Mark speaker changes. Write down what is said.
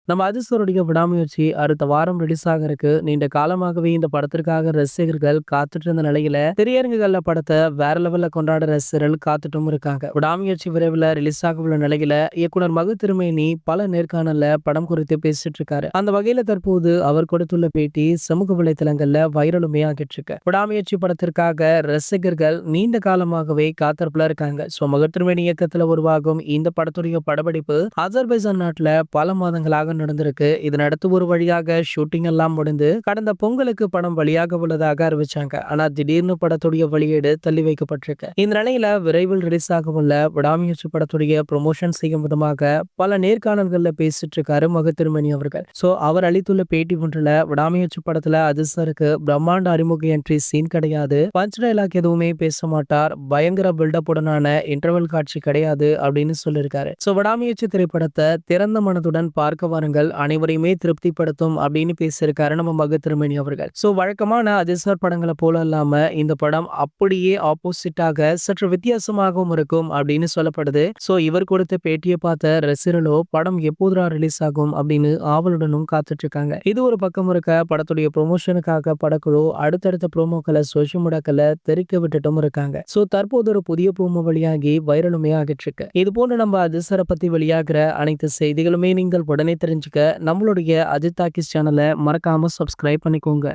Speaker 1: நம்ம அதிர்ஷ்டருடைய விடாமுயற்சி அடுத்த வாரம் ரிலீஸ் ஆகறதுக்கு நீண்ட காலமாகவே இந்த படத்திற்காக ரசிகர்கள் காத்துட்டு இருந்த நிலையில திரையரங்குகள்ல படத்தை வேற லெவல்ல கொண்டாட ரசிகர்கள் காத்துட்டும் இருக்காங்க. விடாமுயற்சி விரைவில் ரிலீஸ் ஆக உள்ள நிலையில இயக்குனர் மகு திருமேனி பல நேர்காணல்ல படம் குறித்து பேசிட்டு இருக்காரு. அந்த வகையில தற்போது அவர் கொடுத்துள்ள பேட்டி சமூக வலைதளங்கள்ல வைரலுமே ஆகிட்டு இருக்கு. விடாமுயற்சி படத்திற்காக ரசிகர்கள் நீண்ட காலமாகவே காத்திருப்புல இருக்காங்க. மகு திருமேனி இயக்கத்துல உருவாகும் இந்த படத்துடைய படப்பிடிப்பு அஜர்பைஜான் நாட்டுல பல மாதங்களாக நடந்திருக்கு. இதனடுத்து ஒரு வழியாக ஷூட்டிங் எல்லாம் முடிந்து கடந்த பொங்கலுக்கு படம் வெளியாக உள்ளதாக அறிவிச்சாங்க. ஆனா திடீர்னு படத்துடைய வெளியீடு தள்ளி வைக்கப்பட்டிருக்கு. இந்த நிலையில விரைவில் ரிலீஸ் ஆக உள்ள விடாமுயற்சி படத்துடைய ப்ரொமோஷன் செய்யும் விதமாக பல நேர்காணல்கள்ல பேசிட்டு இருக்காரு மகு திருமணி அவர்கள். அவர் அளித்துள்ள பேட்டி ஒன்றுல விடாமுயற்சி படத்துல அதிர்ஷ்டருக்கு பிரம்மாண்ட அறிமுக என்ட்ரி சீன் கிடையாது, பஞ்ச் டைலாக் எதுவுமே பேச மாட்டார், பயங்கர பில்டப் உடனான இன்டர்வல் காட்சி கிடையாது அப்படின்னு சொல்லியிருக்காரு. விடாமுயற்சி திரைப்படத்தை திறந்த மனதுடன் பார்க்க வாருங்கள், அனைவரையுமே திருப்திப்படுத்தும் அப்படின்னு பேசியிருக்காரு நம்ம மகு திருமணி அவர்கள். வழக்கமான அதிர்ஷ்டர் படங்களை போல இல்லாம இந்த படம் அப்படியே ஆப்போசிட்டாக சற்று வித்தியாசமாகவும் இருக்கும் அப்படின்னு சொல்லப்படுது. இவர் கொடுத்த பேட்டியை பார்த்த ரசிகர்களோ படம் எப்போதுரா ரிலீஸ் ஆகும் அப்படின்னு ஆவலுடனும் காத்துட்டு இருக்காங்க. இது ஒரு பக்கம் இருக்க, படத்துடைய ப்ரொமோஷனுக்காக படக்குழு அடுத்தடுத்த ப்ரோமோக்களை சோஷியல் மீடியாக்களை தெரிக்க விட்டுட்டும் இருக்காங்க. தற்போது ஒரு புதிய ப்ரோமோ வெளியாகி வைரலுமே ஆகிட்டு இருக்கு. இது போன்று நம்ம அதிர்ஷ்டரை பத்தி வெளியாகிற அனைத்து செய்திகளுமே நீங்கள் உடனே தெரிஞ்சுக்க நம்மளுடைய அஜித் டாக்கீஸ் சேனலை மறக்காம சப்ஸ்கிரைப் பண்ணிக்கோங்க.